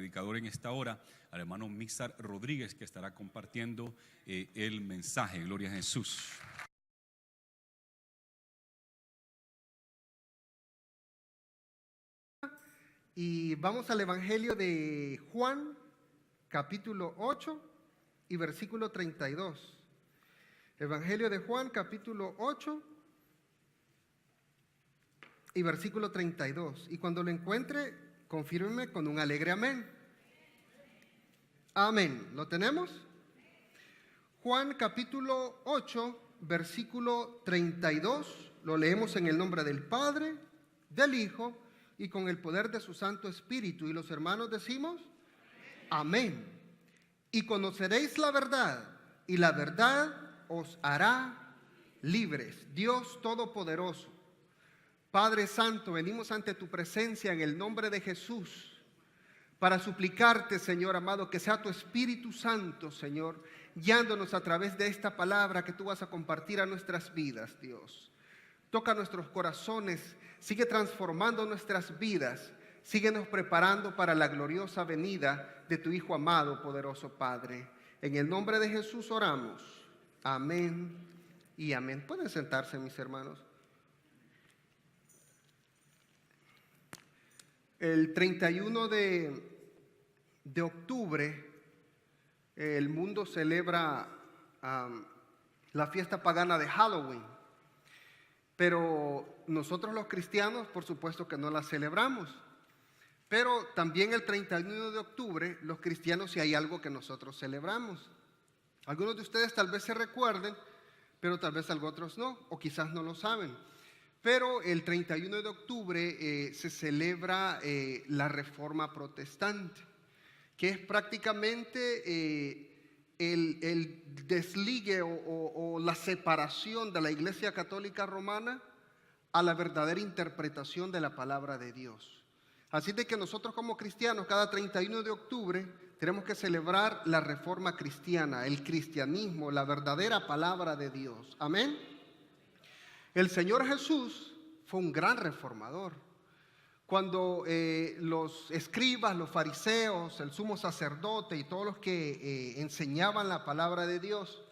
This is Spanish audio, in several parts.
predicador en esta hora, al hermano Mixar Rodríguez, que estará compartiendo el mensaje. Gloria a Jesús. Y vamos al Evangelio de Juan, capítulo 8 y versículo 32. Evangelio de Juan, capítulo 8 y versículo 32. Y cuando lo encuentre, confírmeme con un alegre amén. Amén. ¿Lo tenemos? Juan, capítulo 8, versículo 32. Lo leemos en el nombre del Padre, del Hijo y con el poder de su Santo Espíritu. Y los hermanos decimos, amén. Y conoceréis la verdad, y la verdad os hará libres. Dios Todopoderoso, Padre Santo, venimos ante tu presencia en el nombre de Jesús para suplicarte, Señor amado, que sea tu Espíritu Santo, Señor, guiándonos a través de esta palabra que tú vas a compartir a nuestras vidas, Dios. Toca nuestros corazones, sigue transformando nuestras vidas, síguenos preparando para la gloriosa venida de tu Hijo amado, poderoso Padre. En el nombre de Jesús oramos. Amén y amén. Pueden sentarse, mis hermanos. El 31 de octubre, el mundo celebra la fiesta pagana de Halloween. Pero nosotros los cristianos, por supuesto que no la celebramos. Pero también el 31 de octubre, los cristianos sí hay algo que nosotros celebramos. Algunos de ustedes tal vez se recuerden, pero tal vez otros no, o quizás no lo saben. Pero el 31 de octubre se celebra la Reforma Protestante, que es prácticamente el desligue o la separación de la Iglesia Católica Romana a la verdadera interpretación de la palabra de Dios. Así de que nosotros como cristianos, cada 31 de octubre, tenemos que celebrar la Reforma Cristiana, el cristianismo, la verdadera palabra de Dios. Amén. El Señor Jesús fue un gran reformador. Cuando los escribas, los fariseos, el sumo sacerdote y todos los que enseñaban la palabra de Dios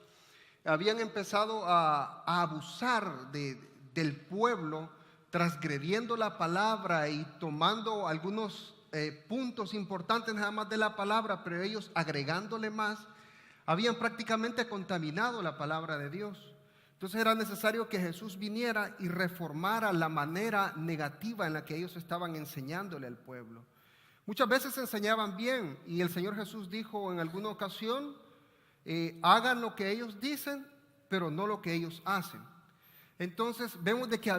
habían empezado a abusar del pueblo, transgrediendo la palabra y tomando algunos puntos importantes nada más de la palabra, pero ellos agregándole más, habían prácticamente contaminado la palabra de Dios. Entonces era necesario que Jesús viniera y reformara la manera negativa en la que ellos estaban enseñándole al pueblo. Muchas veces enseñaban bien y el Señor Jesús dijo en alguna ocasión, hagan lo que ellos dicen, pero no lo que ellos hacen. Entonces vemos de que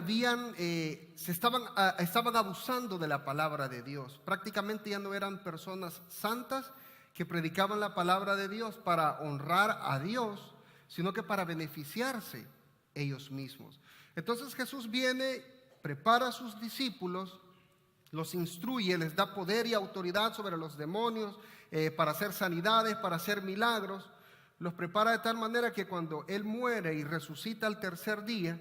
estaban abusando de la palabra de Dios. Prácticamente ya no eran personas santas que predicaban la palabra de Dios para honrar a Dios, sino que para beneficiarse ellos mismos. Entonces Jesús viene, prepara a sus discípulos, los instruye, les da poder y autoridad sobre los demonios, para hacer sanidades, para hacer milagros. Los prepara de tal manera que cuando Él muere y resucita al tercer día,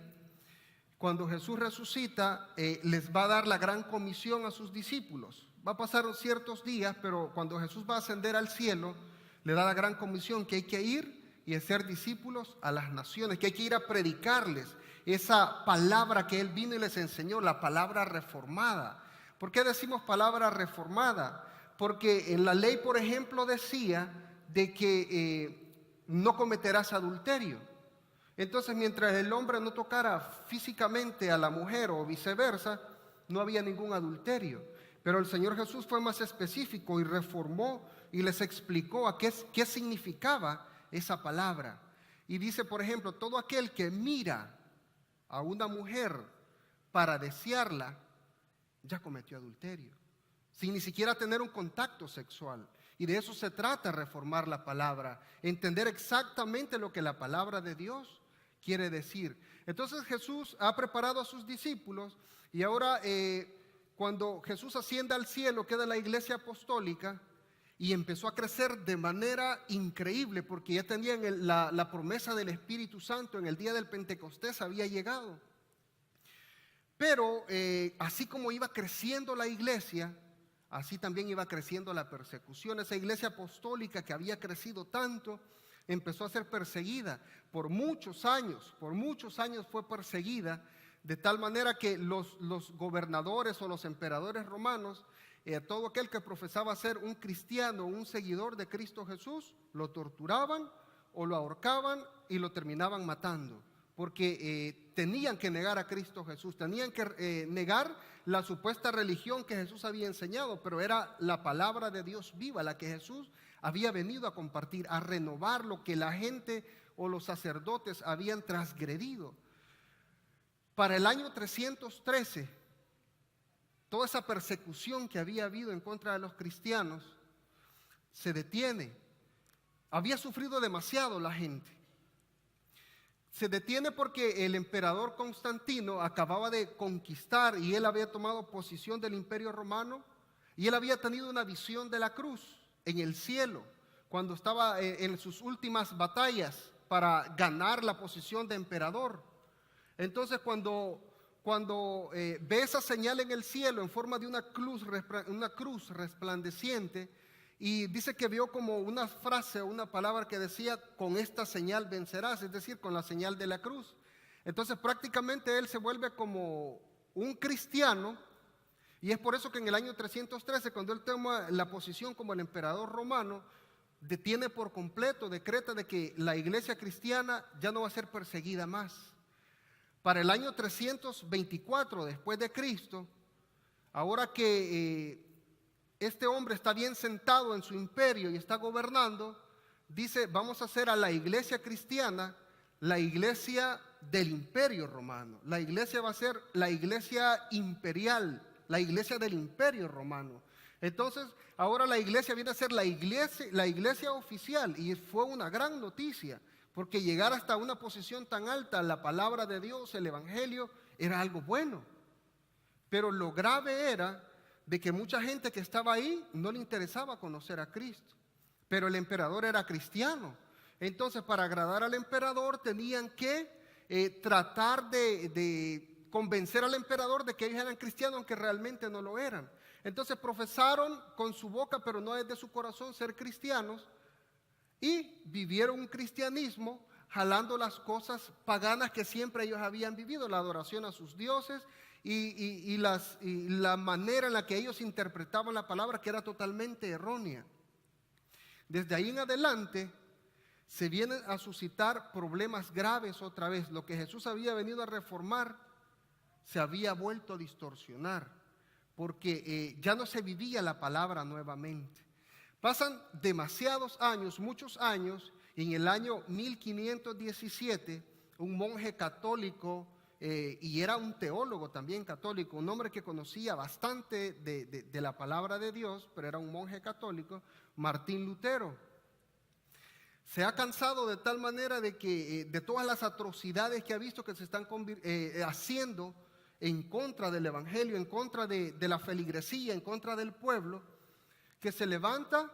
cuando Jesús resucita, les va a dar la gran comisión a sus discípulos. Va a pasar ciertos días, pero cuando Jesús va a ascender al cielo, le da la gran comisión que hay que ir y hacer discípulos a las naciones, que hay que ir a predicarles esa palabra que Él vino y les enseñó, la palabra reformada. ¿Por qué decimos palabra reformada? Porque en la ley, por ejemplo, decía de que no cometerás adulterio. Entonces, mientras el hombre no tocara físicamente a la mujer o viceversa, no había ningún adulterio. Pero el Señor Jesús fue más específico y reformó y les explicó qué significaba esa palabra. Y dice, por ejemplo, todo aquel que mira a una mujer para desearla, ya cometió adulterio, sin ni siquiera tener un contacto sexual. Y de eso se trata, reformar la palabra, entender exactamente lo que la palabra de Dios quiere decir. Entonces Jesús ha preparado a sus discípulos y ahora cuando Jesús asciende al cielo queda la iglesia apostólica y empezó a crecer de manera increíble porque ya tenían la promesa del Espíritu Santo. En el día del Pentecostés había llegado. Pero así como iba creciendo la iglesia, así también iba creciendo la persecución. Esa iglesia apostólica que había crecido tanto, empezó a ser perseguida por muchos años fue perseguida, de tal manera que los gobernadores o los emperadores romanos, todo aquel que profesaba ser un cristiano, un seguidor de Cristo Jesús, lo torturaban o lo ahorcaban y lo terminaban matando, porque tenían que negar a Cristo Jesús, tenían que negar la supuesta religión que Jesús había enseñado, pero era la palabra de Dios viva, la que Jesús había venido a compartir, a renovar lo que la gente o los sacerdotes habían transgredido. Para el año 313, toda esa persecución que había habido en contra de los cristianos se detiene. Había sufrido demasiado la gente. Se detiene porque el emperador Constantino acababa de conquistar y él había tomado posesión del imperio romano, y él había tenido una visión de la cruz en el cielo cuando estaba en sus últimas batallas para ganar la posición de emperador. Entonces cuando ve esa señal en el cielo en forma de una cruz resplandeciente, y dice que vio como una frase o una palabra que decía: con esta señal vencerás, es decir, con la señal de la cruz. Entonces prácticamente él se vuelve como un cristiano, y es por eso que en el año 313, cuando él toma la posición como el emperador romano, detiene por completo, decreta de que la iglesia cristiana ya no va a ser perseguida más. Para el año 324 después de Cristo, ahora que este hombre está bien sentado en su imperio y está gobernando, dice: vamos a hacer a la iglesia cristiana la iglesia del imperio romano. La iglesia va a ser la iglesia imperial, la iglesia del imperio romano. Entonces ahora la iglesia viene a ser la iglesia oficial, y fue una gran noticia, porque llegar hasta una posición tan alta, la palabra de Dios, el evangelio, era algo bueno. Pero lo grave era de que mucha gente que estaba ahí no le interesaba conocer a Cristo, pero el emperador era cristiano. Entonces, para agradar al emperador tenían que tratar de convencer al emperador de que ellos eran cristianos, aunque realmente no lo eran. Entonces profesaron con su boca, pero no desde su corazón, ser cristianos, y vivieron un cristianismo jalando las cosas paganas que siempre ellos habían vivido, la adoración a sus dioses y la manera en la que ellos interpretaban la palabra, que era totalmente errónea. Desde ahí en adelante se vienen a suscitar problemas graves otra vez. Lo que Jesús había venido a reformar se había vuelto a distorsionar, porque ya no se vivía la palabra nuevamente. Pasan demasiados años, muchos años, y en el año 1517, un monje católico, y era un teólogo también católico, un hombre que conocía bastante de la palabra de Dios, pero era un monje católico, Martín Lutero, se ha cansado de tal manera de que de todas las atrocidades que ha visto que se están haciendo en contra del evangelio, en contra de la feligresía, en contra del pueblo, que se levanta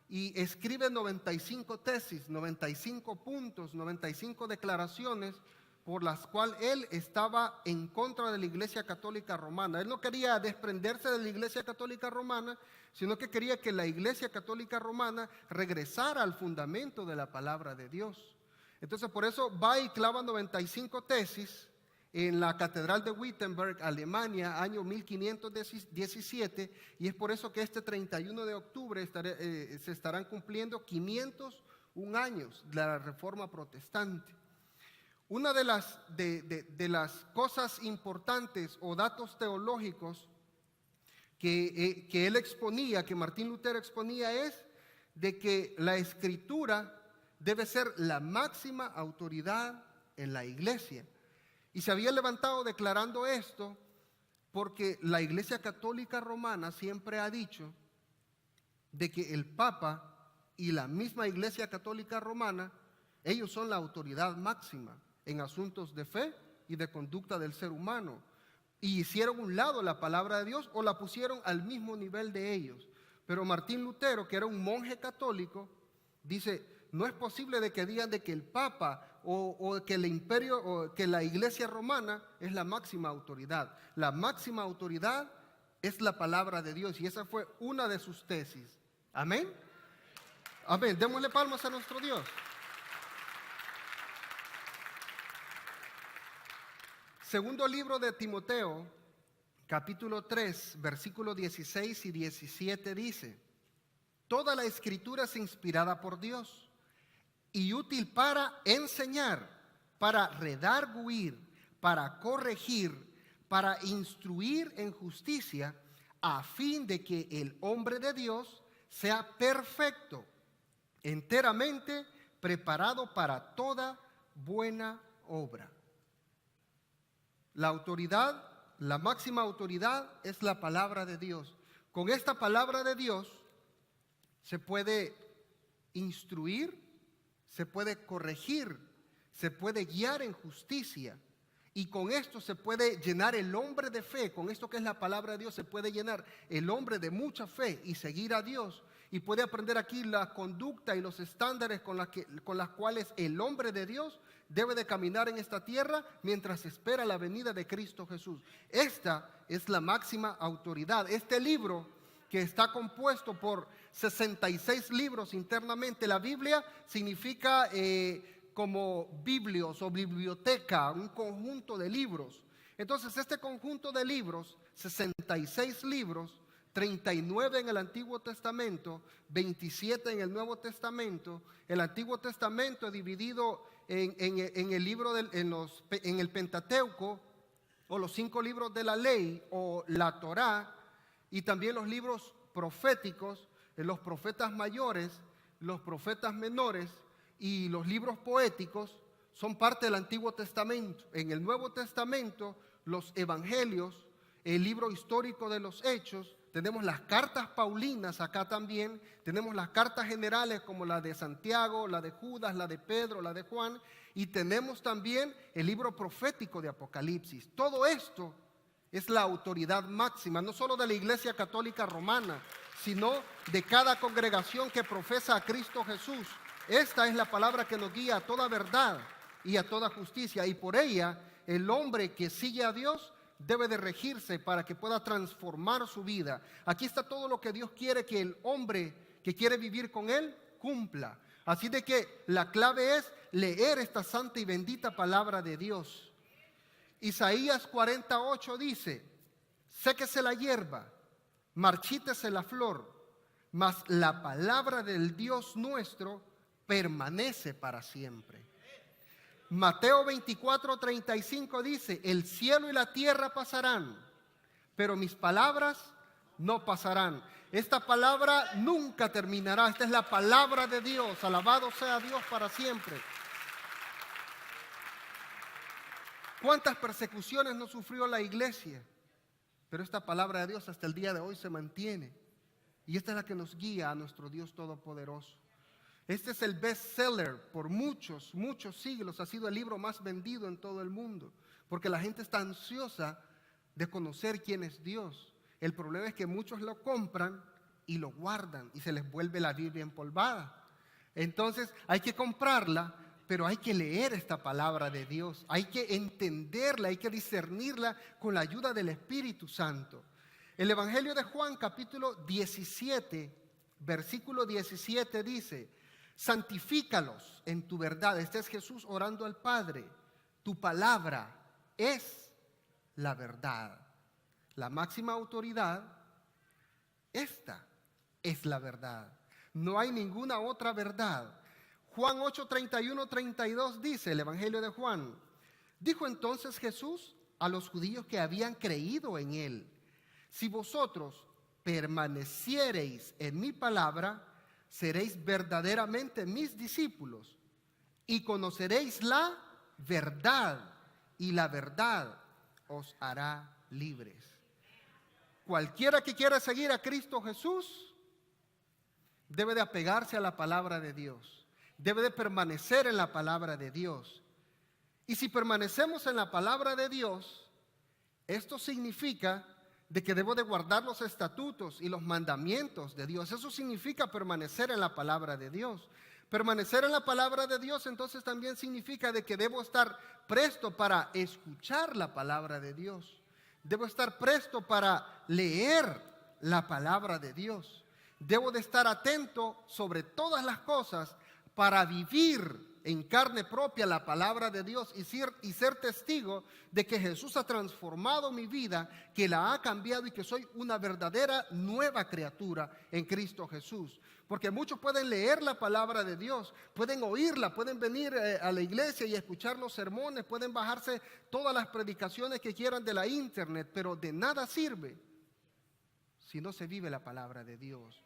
y escribe 95 tesis, 95 puntos, 95 declaraciones por las cuales él estaba en contra de la Iglesia Católica Romana. Él no quería desprenderse de la Iglesia Católica Romana, sino que quería que la Iglesia Católica Romana regresara al fundamento de la palabra de Dios. Entonces por eso va y clava 95 tesis en la Catedral de Wittenberg, Alemania, año 1517, y es por eso que este 31 de octubre se estarán cumpliendo 501 años de la Reforma Protestante. Una de las cosas importantes o datos teológicos que él exponía, que Martín Lutero exponía, es de que la Escritura debe ser la máxima autoridad en la iglesia. Y se había levantado declarando esto porque la Iglesia Católica Romana siempre ha dicho de que el Papa y la misma Iglesia Católica Romana, ellos son la autoridad máxima en asuntos de fe y de conducta del ser humano. Y hicieron a un lado la palabra de Dios o la pusieron al mismo nivel de ellos. Pero Martín Lutero, que era un monje católico, dice: no es posible de que digan de que el Papa o que el imperio o que la Iglesia Romana es la máxima autoridad. La máxima autoridad es la palabra de Dios, y esa fue una de sus tesis. Amén. Amén. Démosle palmas a nuestro Dios. Segundo libro de Timoteo, capítulo 3, versículos 16 y 17 dice: toda la escritura es inspirada por Dios y útil para enseñar, para redarguir, para corregir, para instruir en justicia, a fin de que el hombre de Dios sea perfecto, enteramente preparado para toda buena obra. La autoridad, la máxima autoridad es la palabra de Dios. Con esta palabra de Dios se puede instruir, se puede corregir, se puede guiar en justicia. Y con esto se puede llenar el hombre de fe. Con esto que es la palabra de Dios se puede llenar el hombre de mucha fe y seguir a Dios. Y puede aprender aquí la conducta y los estándares con las cuales el hombre de Dios debe de caminar en esta tierra mientras espera la venida de Cristo Jesús. Esta es la máxima autoridad. Este libro, que está compuesto por 66 libros internamente, la Biblia significa como biblios o biblioteca, un conjunto de libros. Entonces este conjunto de libros, 66 libros, 39 en el Antiguo Testamento, 27 en el Nuevo Testamento. El Antiguo Testamento es dividido en el libro en el Pentateuco, o los 5 libros de la ley, o la Torá, y también los libros proféticos, los profetas mayores, los profetas menores y los libros poéticos son parte del Antiguo Testamento. En el Nuevo Testamento, los evangelios, el libro histórico de los Hechos, tenemos las cartas paulinas acá también, tenemos las cartas generales como la de Santiago, la de Judas, la de Pedro, la de Juan, y tenemos también el libro profético de Apocalipsis. Todo esto es la autoridad máxima, no solo de la Iglesia Católica Romana, sino de cada congregación que profesa a Cristo Jesús. Esta es la palabra que nos guía a toda verdad y a toda justicia, y por ella el hombre que sigue a Dios debe de regirse para que pueda transformar su vida. Aquí está todo lo que Dios quiere que el hombre que quiere vivir con Él cumpla. Así de que la clave es leer esta santa y bendita palabra de Dios. Isaías 48 dice: séquese la hierba, marchítese la flor, mas la palabra del Dios nuestro permanece para siempre. Mateo 24:35 dice: el cielo y la tierra pasarán, pero mis palabras no pasarán. Esta palabra nunca terminará. Esta es la palabra de Dios. Alabado sea Dios para siempre. ¿Cuántas persecuciones no sufrió la iglesia? Pero esta palabra de Dios hasta el día de hoy se mantiene. Y esta es la que nos guía a nuestro Dios Todopoderoso. Este es el bestseller por muchos siglos. Ha sido el libro más vendido en todo el mundo, porque la gente está ansiosa de conocer quién es Dios. El problema es que muchos lo compran y lo guardan y se les vuelve la Biblia empolvada. Entonces hay que comprarla, pero hay que leer esta palabra de Dios. Hay que entenderla, hay que discernirla con la ayuda del Espíritu Santo. El Evangelio de Juan, capítulo 17, versículo 17 dice: santifícalos en tu verdad. Este es Jesús orando al Padre. Tu palabra es la verdad. La máxima autoridad, esta es la verdad. No hay ninguna otra verdad. Juan 8, 31, 32 dice, el Evangelio de Juan: dijo entonces Jesús a los judíos que habían creído en él: si vosotros permaneciereis en mi palabra, seréis verdaderamente mis discípulos y conoceréis la verdad, y la verdad os hará libres. Cualquiera que quiera seguir a Cristo Jesús debe de apegarse a la palabra de Dios, debe de permanecer en la palabra de Dios. Y si permanecemos en la palabra de Dios, esto significa de que debo de guardar los estatutos y los mandamientos de Dios. Eso significa permanecer en la palabra de Dios. Permanecer en la palabra de Dios entonces también significa de que debo estar presto para escuchar la palabra de Dios. Debo estar presto para leer la palabra de Dios. Debo de estar atento sobre todas las cosas para vivir en carne propia la palabra de Dios y ser testigo de que Jesús ha transformado mi vida, que la ha cambiado y que soy una verdadera nueva criatura en Cristo Jesús. Porque muchos pueden leer la palabra de Dios, pueden oírla, pueden venir a la iglesia y escuchar los sermones, pueden bajarse todas las predicaciones que quieran de la internet, pero de nada sirve si no se vive la palabra de Dios.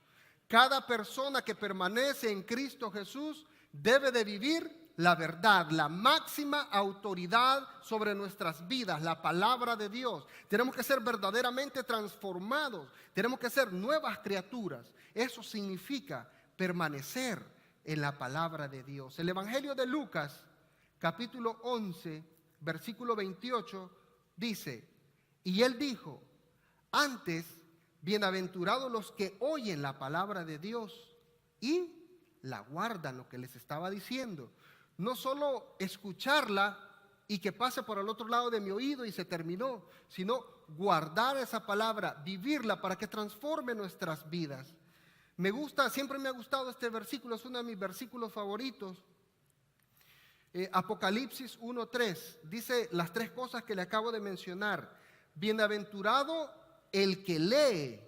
Cada persona que permanece en Cristo Jesús debe de vivir la verdad, la máxima autoridad sobre nuestras vidas, la palabra de Dios. Tenemos que ser verdaderamente transformados, tenemos que ser nuevas criaturas. Eso significa permanecer en la palabra de Dios. El Evangelio de Lucas, capítulo 11, versículo 28, dice: y él dijo, antes, bienaventurados los que oyen la palabra de Dios y la guardan, lo que les estaba diciendo. No solo escucharla y que pase por el otro lado de mi oído y se terminó, sino guardar esa palabra, vivirla para que transforme nuestras vidas. Siempre me ha gustado este versículo, es uno de mis versículos favoritos. Apocalipsis 1:3 dice las tres cosas que le acabo de mencionar. Bienaventurado el que lee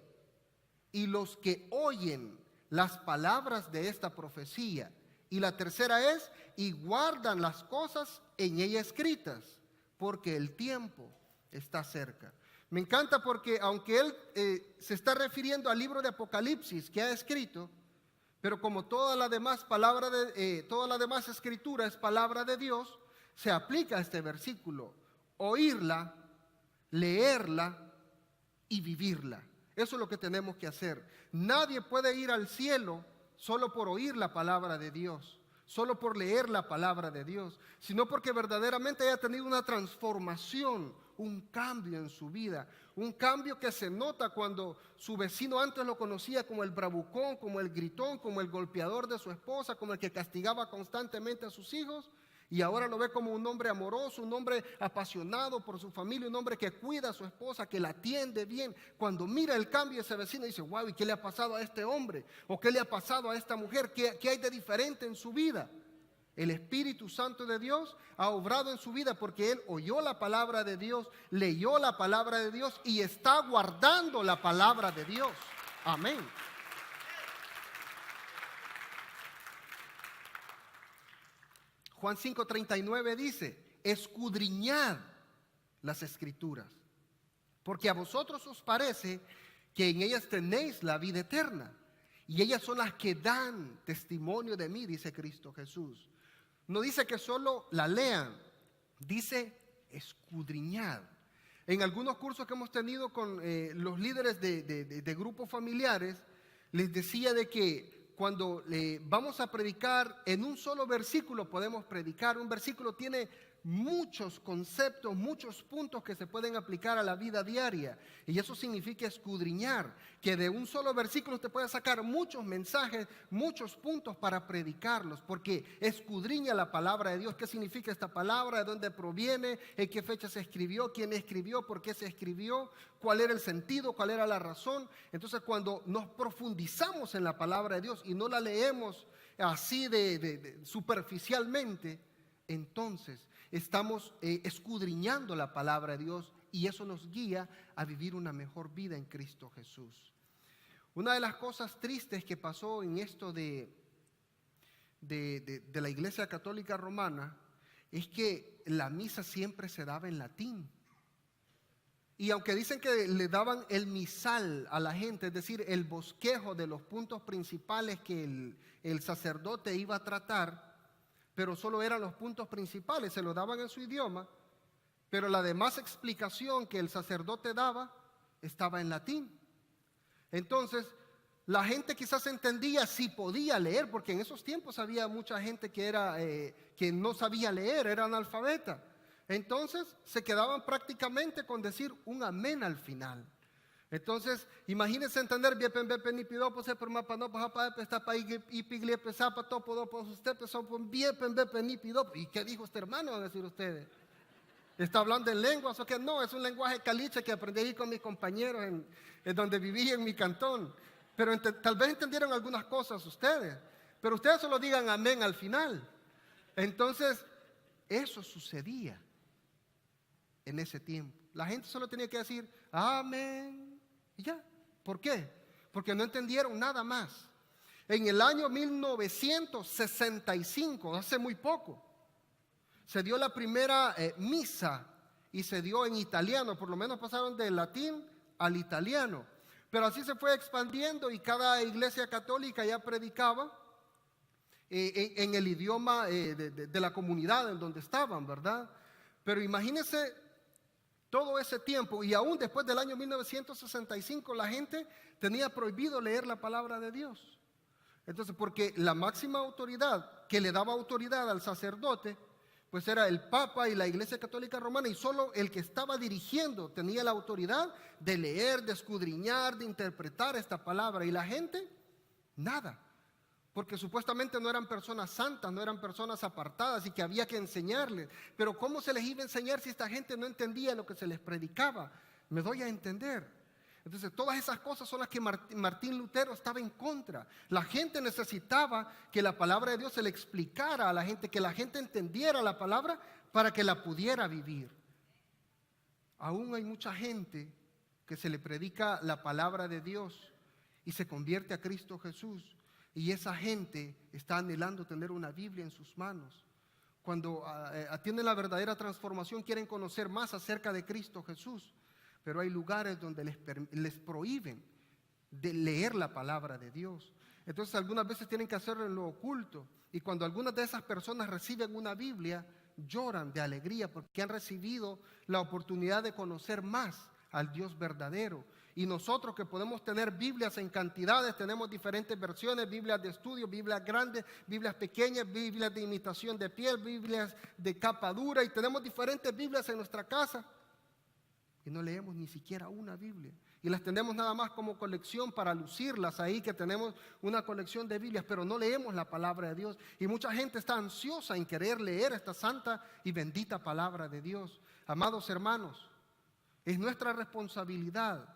y los que oyen las palabras de esta profecía. Y la tercera es, y guardan las cosas en ella escritas, porque el tiempo está cerca. Me encanta porque aunque él se está refiriendo al libro de Apocalipsis que ha escrito, pero como toda la demás escritura es palabra de Dios, se aplica a este versículo: oírla, leerla y vivirla. Eso es lo que tenemos que hacer. Nadie puede ir al cielo solo por oír la palabra de Dios, solo por leer la palabra de Dios, sino porque verdaderamente haya tenido una transformación, un cambio en su vida, un cambio que se nota cuando su vecino antes lo conocía como el bravucón, como el gritón, como el golpeador de su esposa, como el que castigaba constantemente a sus hijos, y ahora lo ve como un hombre amoroso, un hombre apasionado por su familia, un hombre que cuida a su esposa, que la atiende bien. Cuando mira el cambio, ese vecino dice: wow, ¿y qué le ha pasado a este hombre? ¿O qué le ha pasado a esta mujer? ¿Qué hay de diferente en su vida? El Espíritu Santo de Dios ha obrado en su vida porque él oyó la palabra de Dios, leyó la palabra de Dios y está guardando la palabra de Dios. Amén. Juan 5:39 dice: escudriñad las escrituras, porque a vosotros os parece que en ellas tenéis la vida eterna, y ellas son las que dan testimonio de mí, dice Cristo Jesús. No dice que solo la lean, dice escudriñad. En algunos cursos que hemos tenido con los líderes de grupos familiares, les decía de que cuando vamos a predicar en un solo versículo podemos predicar. Un versículo tiene muchos conceptos, muchos puntos que se pueden aplicar a la vida diaria, y eso significa escudriñar, que de un solo versículo usted puede sacar muchos mensajes, muchos puntos para predicarlos, porque escudriña la palabra de Dios. ¿Qué significa esta palabra? ¿De dónde proviene? ¿En qué fecha se escribió? ¿Quién escribió? ¿Por qué se escribió? ¿Cuál era el sentido? ¿Cuál era la razón? Entonces, cuando nos profundizamos en la palabra de Dios y no la leemos así superficialmente, entonces estamos escudriñando la palabra de Dios, y eso nos guía a vivir una mejor vida en Cristo Jesús. Una de las cosas tristes que pasó en esto de la Iglesia Católica Romana es que la misa siempre se daba en latín. Y aunque dicen que le daban el misal a la gente, es decir, el bosquejo de los puntos principales que el sacerdote iba a tratar, pero solo eran los puntos principales, se lo daban en su idioma, pero la demás explicación que el sacerdote daba estaba en latín. Entonces, la gente quizás entendía si podía leer, porque en esos tiempos había mucha gente que no sabía leer, era analfabeta. Entonces, se quedaban prácticamente con decir un amén al final. Entonces, imagínense entender bien ni pido pues por mapa no pues apa está pa y pigle pesapa todo podo pues usted pues son bien ni pido. ¿Y qué dijo este hermano? Van a decir ustedes. ¿Está hablando en lenguas o qué? No, es un lenguaje caliche que aprendí ahí con mis compañeros en donde viví en mi cantón. Pero tal vez entendieron algunas cosas ustedes. Pero ustedes solo digan amén al final. Entonces, eso sucedía en ese tiempo. La gente solo tenía que decir amén y ya. ¿Por qué? Porque no entendieron nada más. En el año 1965, hace muy poco, se dio la primera misa y se dio en italiano. Por lo menos pasaron del latín al italiano. Pero así se fue expandiendo y cada iglesia católica ya predicaba en el idioma de la comunidad en donde estaban, ¿verdad? Pero imagínense todo ese tiempo, y aún después del año 1965 la gente tenía prohibido leer la palabra de Dios. Entonces, porque la máxima autoridad que le daba autoridad al sacerdote, pues era el Papa y la Iglesia Católica Romana, y solo el que estaba dirigiendo tenía la autoridad de leer, de escudriñar, de interpretar esta palabra, y la gente, nada. Porque supuestamente no eran personas santas, no eran personas apartadas y que había que enseñarles. Pero ¿cómo se les iba a enseñar si esta gente no entendía lo que se les predicaba? Me doy a entender. Entonces todas esas cosas son las que Martín Lutero estaba en contra. La gente necesitaba que la palabra de Dios se le explicara a la gente, que la gente entendiera la palabra para que la pudiera vivir. Aún hay mucha gente que se le predica la palabra de Dios y se convierte a Cristo Jesús. Y esa gente está anhelando tener una Biblia en sus manos. Cuando atienden la verdadera transformación, quieren conocer más acerca de Cristo Jesús. Pero hay lugares donde les prohíben de leer la palabra de Dios. Entonces algunas veces tienen que hacerlo en lo oculto. Y cuando algunas de esas personas reciben una Biblia, lloran de alegría porque han recibido la oportunidad de conocer más al Dios verdadero. Y nosotros que podemos tener Biblias en cantidades, tenemos diferentes versiones, Biblias de estudio, Biblias grandes, Biblias pequeñas, Biblias de imitación de piel, Biblias de capa dura, y tenemos diferentes Biblias en nuestra casa. Y no leemos ni siquiera una Biblia. Y las tenemos nada más como colección para lucirlas ahí, que tenemos una colección de Biblias, pero no leemos la palabra de Dios. Y mucha gente está ansiosa en querer leer esta santa y bendita palabra de Dios. Amados hermanos, es nuestra responsabilidad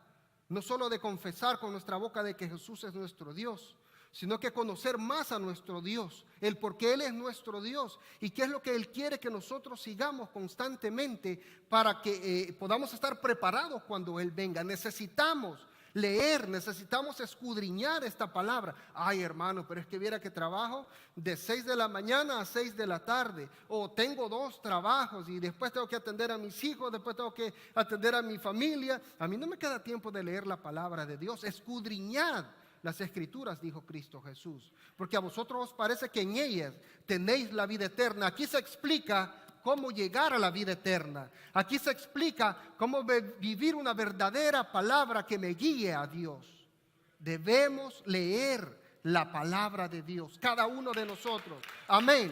no solo de confesar con nuestra boca de que Jesús es nuestro Dios, sino que conocer más a nuestro Dios, el por qué Él es nuestro Dios y qué es lo que Él quiere que nosotros sigamos constantemente para que podamos estar preparados cuando Él venga. Necesitamos leer, necesitamos escudriñar esta palabra. Ay, hermano, pero es que viera que trabajo de 6 de la mañana a 6 de la tarde, o tengo 2 trabajos y después tengo que atender a mis hijos, después tengo que atender a mi familia. A mí no me queda tiempo de leer la palabra de Dios. Escudriñad las Escrituras, dijo Cristo Jesús, porque a vosotros os parece que en ellas tenéis la vida eterna. Aquí se explica cómo llegar a la vida eterna. Aquí se explica cómo vivir una verdadera palabra que me guíe a Dios. Debemos leer la palabra de Dios, cada uno de nosotros. Amén.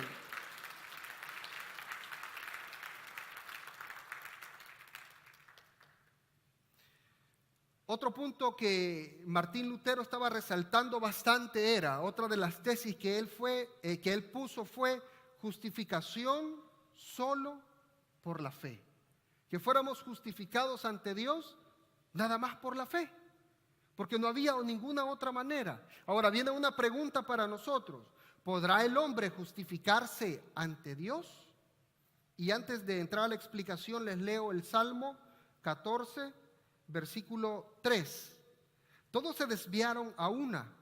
Otro punto que Martín Lutero estaba resaltando bastante era, otra de las tesis que él puso fue justificación solo por la fe. Que fuéramos justificados ante Dios nada más por la fe, porque no había ninguna otra manera. Ahora viene una pregunta para nosotros: ¿podrá el hombre justificarse ante Dios? Y antes de entrar a la explicación les leo el Salmo 14, versículo 3. Todos se desviaron a una,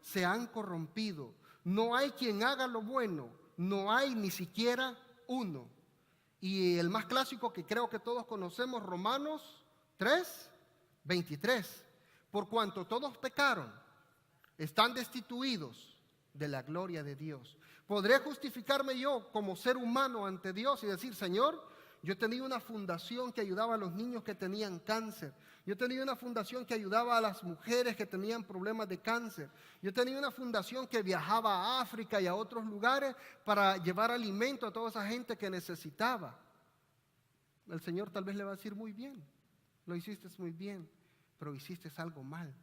se han corrompido. No hay quien haga lo bueno, no hay ni siquiera uno. Y el más clásico que creo que todos conocemos, Romanos 3, 23. Por cuanto todos pecaron, están destituidos de la gloria de Dios. ¿Podré justificarme yo como ser humano ante Dios y decir: Señor, yo tenía una fundación que ayudaba a los niños que tenían cáncer. Yo tenía una fundación que ayudaba a las mujeres que tenían problemas de cáncer. Yo tenía una fundación que viajaba a África y a otros lugares para llevar alimento a toda esa gente que necesitaba. El Señor tal vez le va a decir: muy bien, lo hiciste muy bien, pero hiciste algo mal.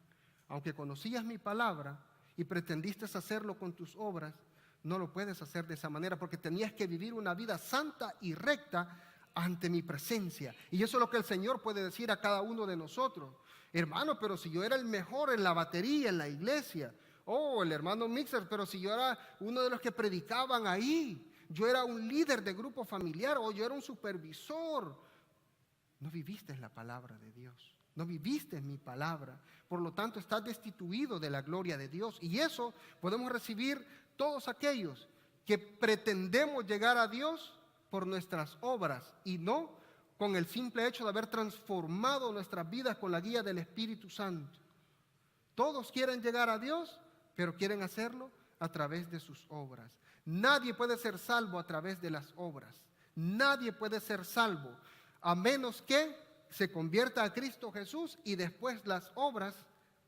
Aunque conocías mi palabra y pretendiste hacerlo con tus obras, No lo puedes hacer de esa manera porque tenías que vivir una vida santa y recta ante mi presencia. Y eso es lo que el Señor puede decir a cada uno de nosotros. Hermano, pero si yo era el mejor en la batería, en la iglesia. Oh, el hermano Mixer, pero si yo era uno de los que predicaban ahí. Yo era un líder de grupo familiar o yo era un supervisor. No viviste en la palabra de Dios. No viviste en mi palabra. Por lo tanto, estás destituido de la gloria de Dios. Y eso podemos recibir todos aquellos que pretendemos llegar a Dios por nuestras obras y no con el simple hecho de haber transformado nuestras vidas con la guía del Espíritu Santo. Todos quieren llegar a Dios, pero quieren hacerlo a través de sus obras. Nadie puede ser salvo a través de las obras. Nadie puede ser salvo a menos que se convierta a Cristo Jesús y después las obras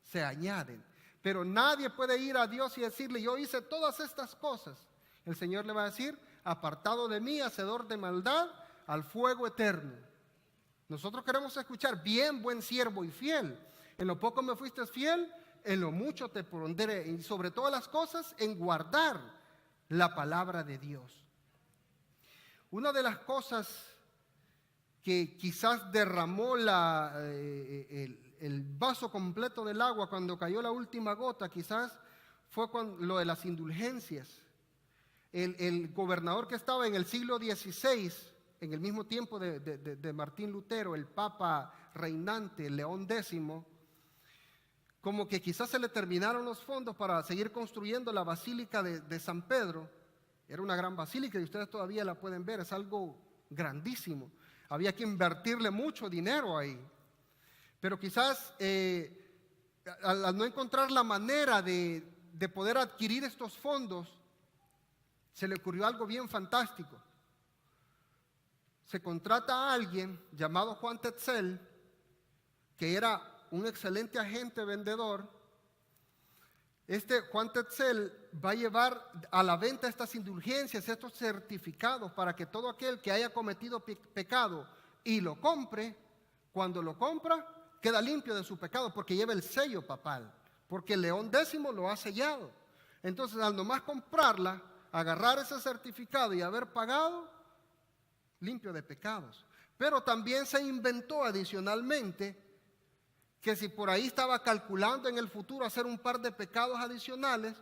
se añaden. Pero nadie puede ir a Dios y decirle, yo hice todas estas cosas. El Señor le va a decir, apartado de mí, hacedor de maldad, al fuego eterno. Nosotros queremos escuchar, bien, buen siervo y fiel. En lo poco me fuiste fiel, en lo mucho te pondré. Y sobre todas las cosas, en guardar la palabra de Dios. Una de las cosas que quizás derramó el vaso completo del agua cuando cayó la última gota, quizás fue con lo de las indulgencias. El gobernador que estaba en el siglo XVI, en el mismo tiempo de Martín Lutero, el papa reinante, León X, como que quizás se le terminaron los fondos para seguir construyendo la basílica de San Pedro. Era una gran basílica y ustedes todavía la pueden ver, es algo grandísimo. Había que invertirle mucho dinero ahí. Pero quizás al no encontrar la manera de poder adquirir estos fondos, se le ocurrió algo bien fantástico. Se contrata a alguien llamado Juan Tetzel, que era un excelente agente vendedor. Este Juan Tetzel va a llevar a la venta estas indulgencias, estos certificados, para que todo aquel que haya cometido pecado y lo compre, cuando lo compra, queda limpio de su pecado, porque lleva el sello papal, porque León X lo ha sellado. Entonces, al nomás comprarla, agarrar ese certificado y haber pagado, limpio de pecados. Pero también se inventó adicionalmente que si por ahí estaba calculando en el futuro hacer un par de pecados adicionales,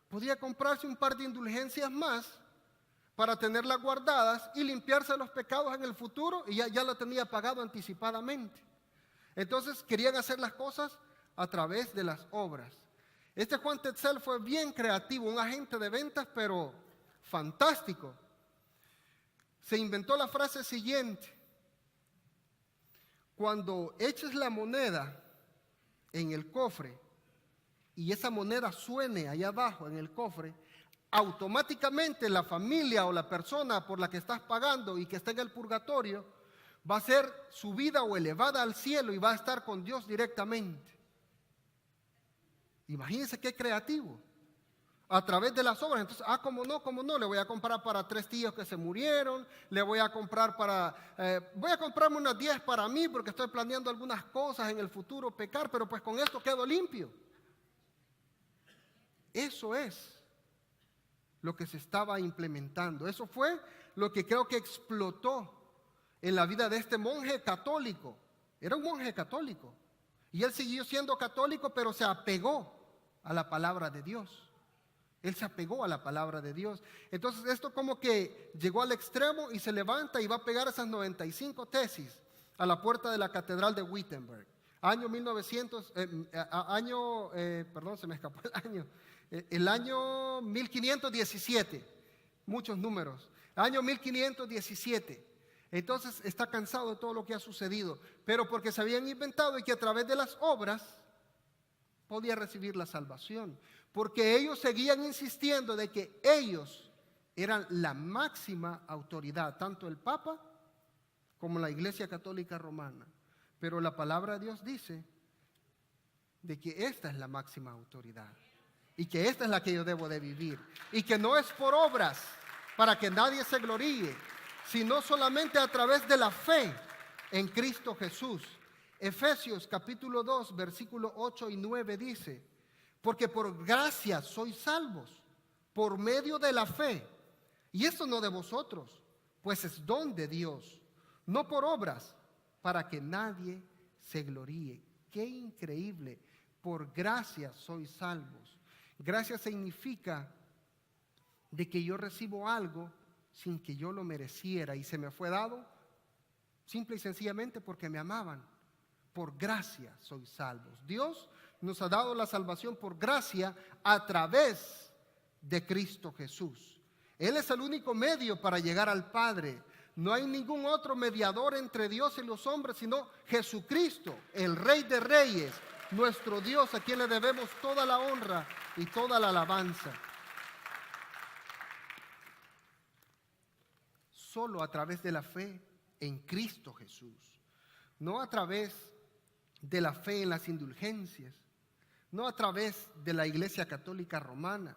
podía comprarse un par de indulgencias más para tenerlas guardadas y limpiarse los pecados en el futuro y ya lo tenía pagado anticipadamente. Entonces querían hacer las cosas a través de las obras. Este Juan Tetzel fue bien creativo, un agente de ventas, pero fantástico. Se inventó la frase siguiente: cuando eches la moneda en el cofre y esa moneda suene allá abajo en el cofre, automáticamente la familia o la persona por la que estás pagando y que está en el purgatorio va a ser subida o elevada al cielo y va a estar con Dios directamente. Imagínense qué creativo. A través de las obras. Entonces, cómo no, le voy a comprar para 3 tíos que se murieron, le voy a comprar voy a comprarme unas 10 para mí porque estoy planeando algunas cosas en el futuro pecar, pero pues con esto quedo limpio. Eso es lo que se estaba implementando. Eso fue lo que creo que explotó en la vida de este monje católico. Era un monje católico y él siguió siendo católico, pero se apegó a la palabra de Dios. Él se apegó a la palabra de Dios. Entonces esto como que llegó al extremo y se levanta y va a pegar esas 95 tesis a la puerta de la catedral de Wittenberg. Año 1900, se me escapó el año. El año 1517, muchos números. Año 1517. Entonces está cansado de todo lo que ha sucedido, pero porque se habían inventado y que a través de las obras podía recibir la salvación. Porque ellos seguían insistiendo de que ellos eran la máxima autoridad, tanto el Papa como la Iglesia Católica Romana. Pero la palabra de Dios dice de que esta es la máxima autoridad y que esta es la que yo debo de vivir y que no es por obras para que nadie se gloríe, sino solamente a través de la fe en Cristo Jesús. Efesios capítulo 2, versículo 8 y 9 dice: porque por gracia sois salvos por medio de la fe. Y esto no de vosotros, pues es don de Dios, no por obras, para que nadie se gloríe. ¡Qué increíble! Por gracia sois salvos. Gracia significa de que yo recibo algo sin que yo lo mereciera y se me fue dado simple y sencillamente porque me amaban. Por gracia sois salvos. Dios nos ha dado la salvación por gracia a través de Cristo Jesús. Él es el único medio para llegar al Padre. No hay ningún otro mediador entre Dios y los hombres, sino Jesucristo, el Rey de Reyes, nuestro Dios, a quien le debemos toda la honra y toda la alabanza. Solo a través de la fe en Cristo Jesús, no a través de la fe en las indulgencias, no a través de la Iglesia Católica Romana,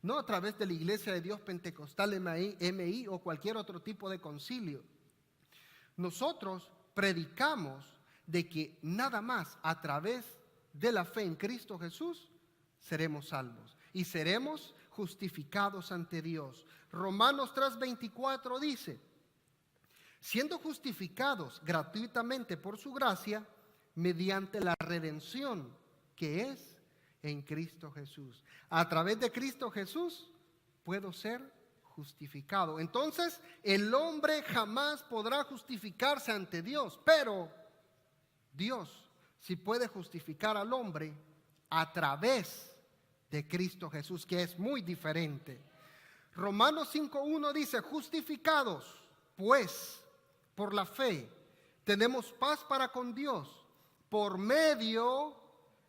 no a través de la Iglesia de Dios Pentecostal MI o cualquier otro tipo de concilio. Nosotros predicamos de que nada más a través de la fe en Cristo Jesús seremos salvos y seremos justificados ante Dios. Romanos 3:24 dice: siendo justificados gratuitamente por su gracia, mediante la redención que es en Cristo Jesús. A través de Cristo Jesús puedo ser justificado. Entonces, el hombre jamás podrá justificarse ante Dios, pero Dios sí puede justificar al hombre a través de Cristo Jesús, que es muy diferente. Romanos 5:1 dice: justificados, pues, por la fe, tenemos paz para con Dios, por medio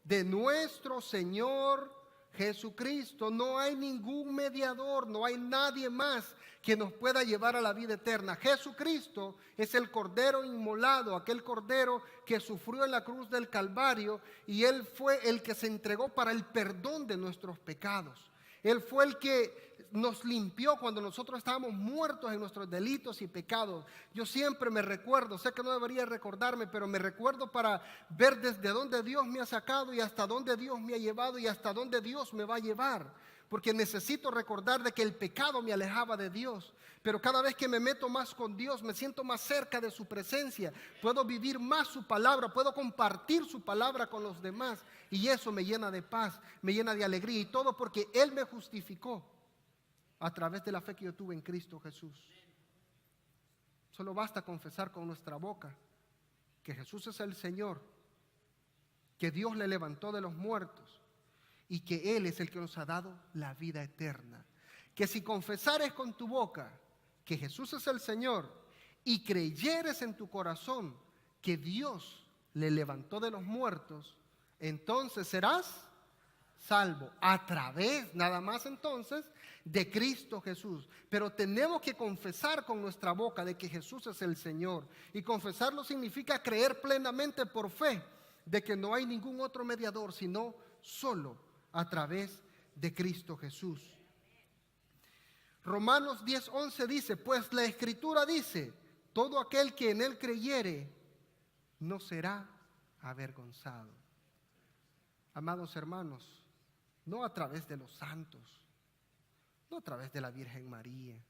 de nuestro Señor Jesucristo. No hay ningún mediador, no hay nadie más que nos pueda llevar a la vida eterna. Jesucristo es el Cordero inmolado, aquel Cordero que sufrió en la cruz del Calvario, y Él fue el que se entregó para el perdón de nuestros pecados. Él fue el que nos limpió cuando nosotros estábamos muertos en nuestros delitos y pecados. Yo siempre me recuerdo, sé que no debería recordarme, pero me recuerdo para ver desde dónde Dios me ha sacado y hasta dónde Dios me ha llevado y hasta dónde Dios me va a llevar. Porque necesito recordar de que el pecado me alejaba de Dios. Pero cada vez que me meto más con Dios, me siento más cerca de su presencia. Puedo vivir más su palabra, puedo compartir su palabra con los demás. Y eso me llena de paz, me llena de alegría. Y todo porque Él me justificó a través de la fe que yo tuve en Cristo Jesús. Solo basta confesar con nuestra boca que Jesús es el Señor, que Dios le levantó de los muertos y que Él es el que nos ha dado la vida eterna. Que si confesares con tu boca que Jesús es el Señor y creyeres en tu corazón que Dios le levantó de los muertos, entonces serás salvo a través, nada más entonces, de Cristo Jesús. Pero tenemos que confesar con nuestra boca de que Jesús es el Señor. Y confesarlo significa creer plenamente por fe de que no hay ningún otro mediador, sino solo a través de Cristo Jesús. Romanos 10:11 dice: pues la Escritura dice, todo aquel que en Él creyere no será avergonzado. Amados hermanos, no a través de los santos, no a través de la Virgen María,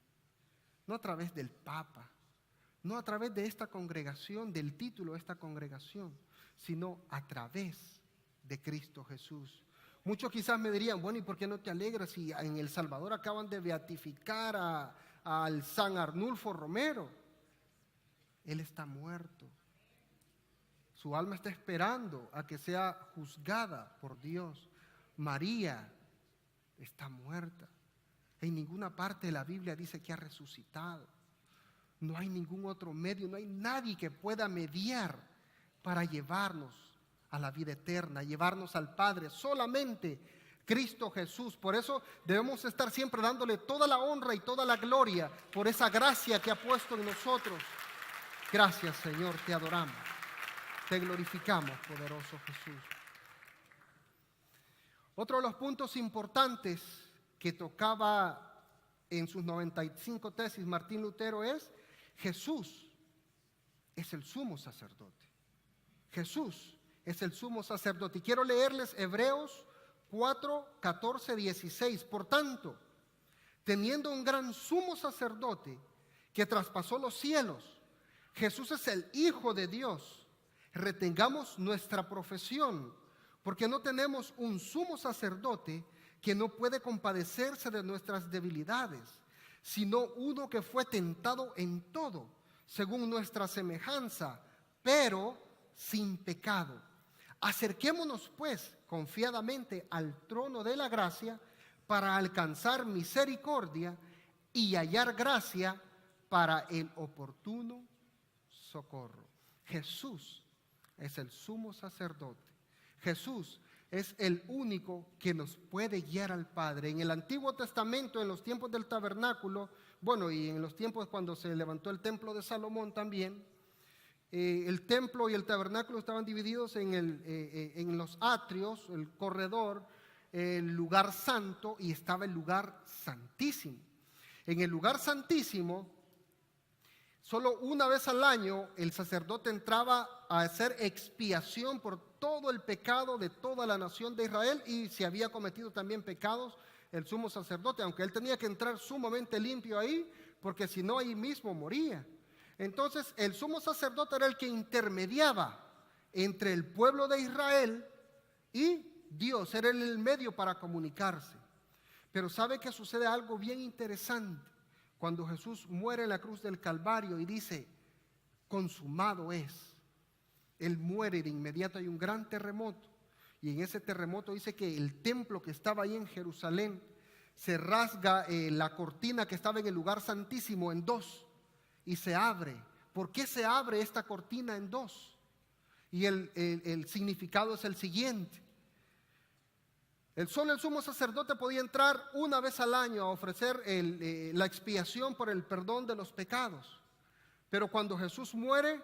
no a través del Papa, no a través de esta congregación, del título de esta congregación, sino a través de Cristo Jesús. Muchos quizás me dirían: bueno, ¿y por qué no te alegras si en El Salvador acaban de beatificar al San Arnulfo Romero? Él está muerto. Su alma está esperando a que sea juzgada por Dios. María está muerta. En ninguna parte de la Biblia dice que ha resucitado. No hay ningún otro medio, no hay nadie que pueda mediar para llevarnos a la vida eterna, llevarnos al Padre. Solamente Cristo Jesús. Por eso debemos estar siempre dándole toda la honra y toda la gloria por esa gracia que ha puesto en nosotros. Gracias, Señor, te adoramos. Te glorificamos, poderoso Jesús. Otro de los puntos importantes que tocaba en sus 95 tesis Martín Lutero es: Jesús es el sumo sacerdote. Jesús es el sumo sacerdote. Y quiero leerles Hebreos 4, 14, 16. Por tanto, teniendo un gran sumo sacerdote que traspasó los cielos. Jesús es el Hijo de Dios. Retengamos nuestra profesión, porque no tenemos un sumo sacerdote que no puede compadecerse de nuestras debilidades, sino uno que fue tentado en todo, según nuestra semejanza, pero sin pecado. Acerquémonos pues confiadamente al trono de la gracia para alcanzar misericordia y hallar gracia para el oportuno socorro. Jesús es el sumo sacerdote. Jesús es el único que nos puede guiar al Padre. En el Antiguo Testamento, en los tiempos del tabernáculo, bueno, y en los tiempos cuando se levantó el templo de Salomón también, el templo y el tabernáculo estaban divididos en los atrios, el corredor, el lugar santo, y estaba el lugar santísimo. En el lugar santísimo, solo una vez al año el sacerdote entraba a hacer expiación por todo el pecado de toda la nación de Israel, y si había cometido también pecados el sumo sacerdote, aunque él tenía que entrar sumamente limpio ahí, porque si no ahí mismo moría. Entonces el sumo sacerdote era el que intermediaba entre el pueblo de Israel y Dios, era el medio para comunicarse. Pero ¿sabe que sucede algo bien interesante? Cuando Jesús muere en la cruz del Calvario y dice, consumado es. Él muere y de inmediato hay un gran terremoto. Y en ese terremoto dice que el templo que estaba ahí en Jerusalén se rasga la cortina que estaba en el lugar santísimo en dos y se abre. ¿Por qué se abre esta cortina en dos? Y el significado es el siguiente. Solo el sumo sacerdote podía entrar una vez al año a ofrecer la expiación por el perdón de los pecados. Pero cuando Jesús muere,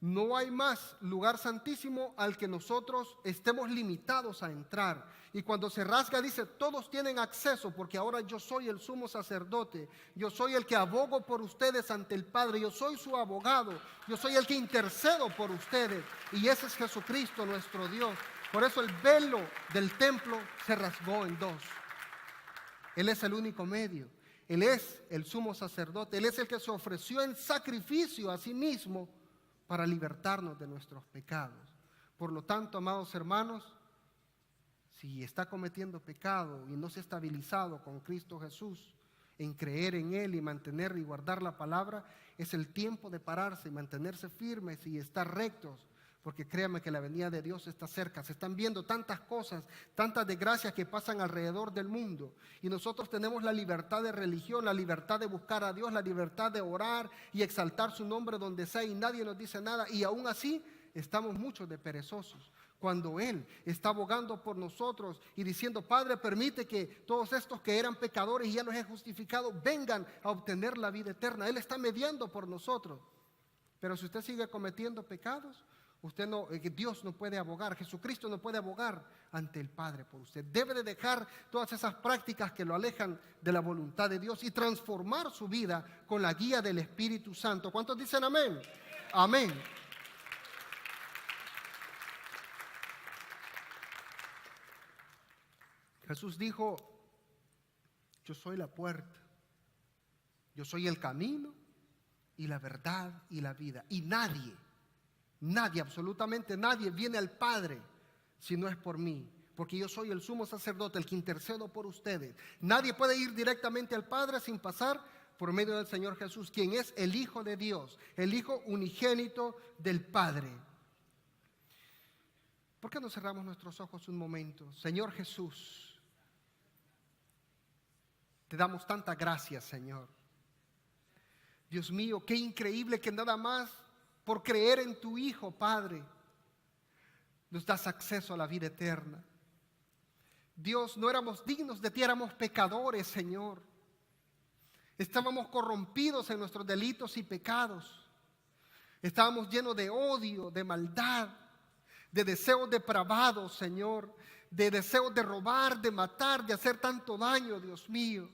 no hay más lugar santísimo al que nosotros estemos limitados a entrar. Y cuando se rasga dice, todos tienen acceso, porque ahora yo soy el sumo sacerdote. Yo soy el que abogo por ustedes ante el Padre. Yo soy su abogado. Yo soy el que intercedo por ustedes. Y ese es Jesucristo nuestro Dios. Por eso el velo del templo se rasgó en dos. Él es el único medio. Él es el sumo sacerdote. Él es el que se ofreció en sacrificio a sí mismo para libertarnos de nuestros pecados. Por lo tanto, amados hermanos, si está cometiendo pecado y no se ha estabilizado con Cristo Jesús, en creer en Él y mantener y guardar la palabra, es el tiempo de pararse y mantenerse firmes y estar rectos. Porque créame que la venida de Dios está cerca. Se están viendo tantas cosas, tantas desgracias que pasan alrededor del mundo. Y nosotros tenemos la libertad de religión, la libertad de buscar a Dios, la libertad de orar y exaltar su nombre donde sea y nadie nos dice nada. Y aún así estamos muchos de perezosos. Cuando Él está abogando por nosotros y diciendo, Padre, permite que todos estos que eran pecadores y ya los he justificado, vengan a obtener la vida eterna. Él está mediando por nosotros. Pero si usted sigue cometiendo pecados, Dios no puede abogar, Jesucristo no puede abogar ante el Padre por usted. Debe de dejar todas esas prácticas que lo alejan de la voluntad de Dios y transformar su vida con la guía del Espíritu Santo. ¿Cuántos dicen amén? Amén. Jesús dijo, yo soy la puerta, yo soy el camino y la verdad y la vida. Y nadie, absolutamente nadie viene al Padre si no es por mí, porque yo soy el sumo sacerdote, el que intercedo por ustedes. Nadie puede ir directamente al Padre sin pasar por medio del Señor Jesús, quien es el Hijo de Dios, el Hijo unigénito del Padre. ¿Por qué no cerramos nuestros ojos un momento? Señor Jesús, te damos tanta gracia, Señor. Dios mío, qué increíble que nada más por creer en tu Hijo, Padre, nos das acceso a la vida eterna. Dios, no éramos dignos de ti, éramos pecadores, Señor. Estábamos corrompidos en nuestros delitos y pecados. Estábamos llenos de odio, de maldad, de deseos depravados, Señor, de deseos de robar, de matar, de hacer tanto daño, Dios mío.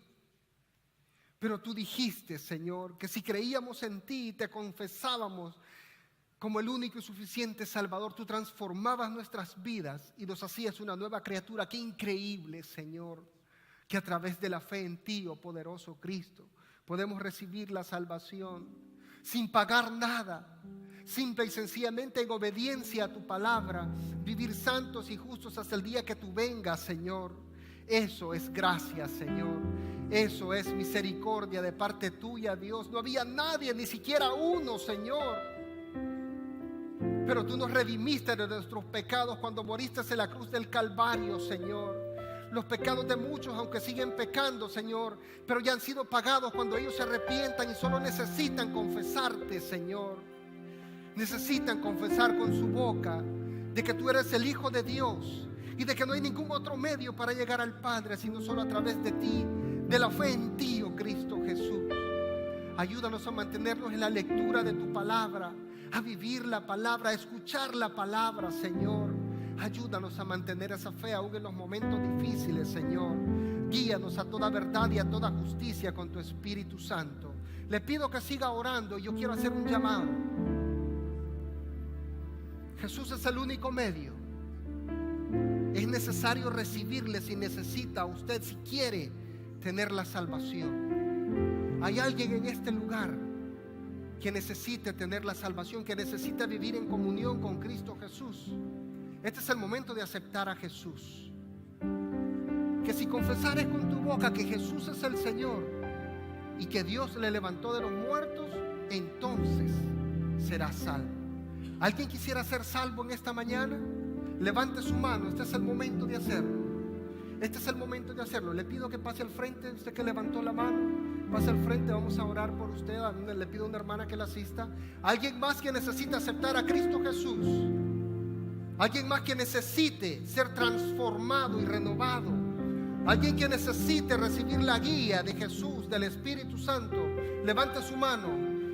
Pero tú dijiste, Señor, que si creíamos en ti y te confesábamos como el único y suficiente Salvador, tú transformabas nuestras vidas y nos hacías una nueva criatura. Qué increíble, Señor. que a través de la fe en ti, oh poderoso Cristo, podemos recibir la salvación sin pagar nada, simple y sencillamente en obediencia a tu palabra, vivir santos y justos hasta el día que tú vengas, Señor. Eso es gracia, Señor. Eso es misericordia de parte tuya, Dios. No había nadie, ni siquiera uno, Señor. Pero tú nos redimiste de nuestros pecados cuando moriste en la cruz del Calvario, Señor. Los pecados de muchos, aunque siguen pecando, Señor, pero ya han sido pagados cuando ellos se arrepientan y solo necesitan confesarte, Señor. Necesitan confesar con su boca de que tú eres el Hijo de Dios y de que no hay ningún otro medio para llegar al Padre, sino solo a través de ti, de la fe en ti, oh Cristo Jesús. Ayúdanos a mantenernos en la lectura de tu palabra, a vivir la palabra, a escuchar la palabra, Señor. Ayúdanos a mantener esa fe aún en los momentos difíciles, Señor. Guíanos a toda verdad y a toda justicia con tu Espíritu Santo. Le pido que siga orando y yo quiero hacer un llamado. Jesús es el único medio. Es necesario recibirle si necesita usted, si quiere tener la salvación. Hay alguien en este lugar que necesite tener la salvación, que necesita vivir en comunión con Cristo Jesús. Este es el momento de aceptar a Jesús. Que si confesares con tu boca que Jesús es el Señor y que Dios le levantó de los muertos, entonces serás salvo. ¿Alguien quisiera ser salvo en esta mañana? Levante su mano, este es el momento de hacerlo. Este es el momento de hacerlo. Le pido que pase al frente, usted que levantó la mano, pase al frente, vamos a orar por usted. Le pido a una hermana que la asista. Alguien más que necesita aceptar a Cristo Jesús. Alguien más que necesite ser transformado y renovado. Alguien que necesite recibir la guía de Jesús, del Espíritu Santo. Levante su mano.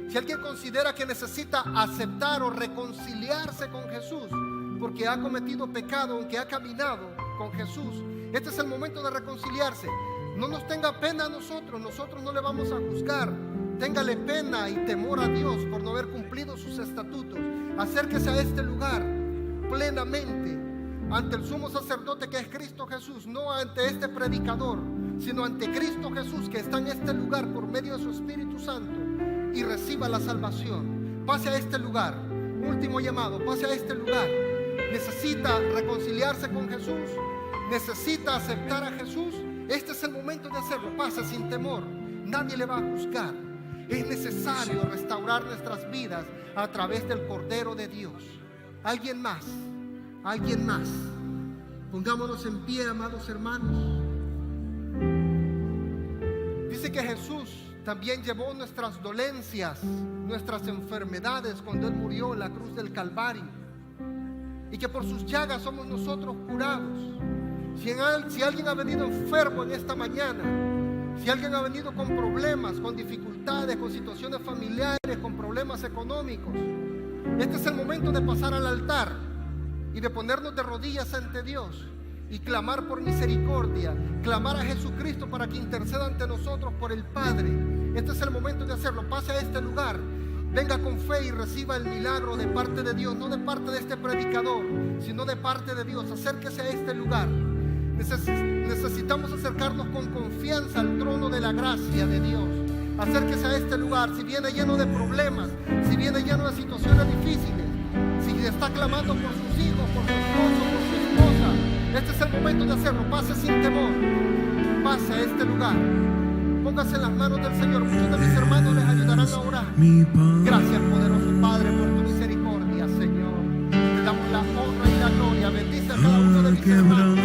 Si alguien considera que necesita aceptar o reconciliarse con Jesús porque ha cometido pecado, aunque ha caminado con Jesús, este es el momento de reconciliarse. No nos tenga pena a nosotros no le vamos a juzgar. Téngale pena y temor a Dios por no haber cumplido sus estatutos. Acérquese a este lugar plenamente ante el sumo sacerdote que es Cristo Jesús, no ante este predicador, sino ante Cristo Jesús que está en este lugar por medio de su Espíritu Santo, y reciba la salvación. Pase a este lugar, último llamado, pase a este lugar. Necesita reconciliarse con Jesús, necesita aceptar a Jesús. Este es el momento de hacerlo. Pase sin temor, nadie le va a juzgar. Es necesario restaurar nuestras vidas a través del Cordero de Dios. Alguien más, alguien más. Pongámonos en pie, amados hermanos. Dice que Jesús también llevó nuestras dolencias, nuestras enfermedades cuando Él murió en la cruz del Calvario, y que por sus llagas somos nosotros curados. Si alguien ha venido enfermo en esta mañana, si alguien ha venido con problemas, con dificultades, con situaciones familiares, con problemas económicos, este es el momento de pasar al altar y de ponernos de rodillas ante Dios y clamar por misericordia, clamar a Jesucristo para que interceda ante nosotros por el Padre. Este es el momento de hacerlo. Pase a este lugar, venga con fe y reciba el milagro de parte de Dios, no de parte de este predicador, sino de parte de Dios. Acérquese a este lugar. Necesitamos acercarnos con confianza al trono de la gracia de Dios. Acérquese a este lugar. Si viene lleno de problemas, si viene lleno de situaciones difíciles, si está clamando por sus hijos, por su esposo, por su esposa, este es el momento de hacerlo. Pase sin temor, pase a este lugar, póngase en las manos del Señor. Muchos de mis hermanos les ayudarán a orar. Gracias, poderoso Padre, por tu misericordia, Señor. Te damos la honra y la gloria. Bendice a cada uno de mis hermanos.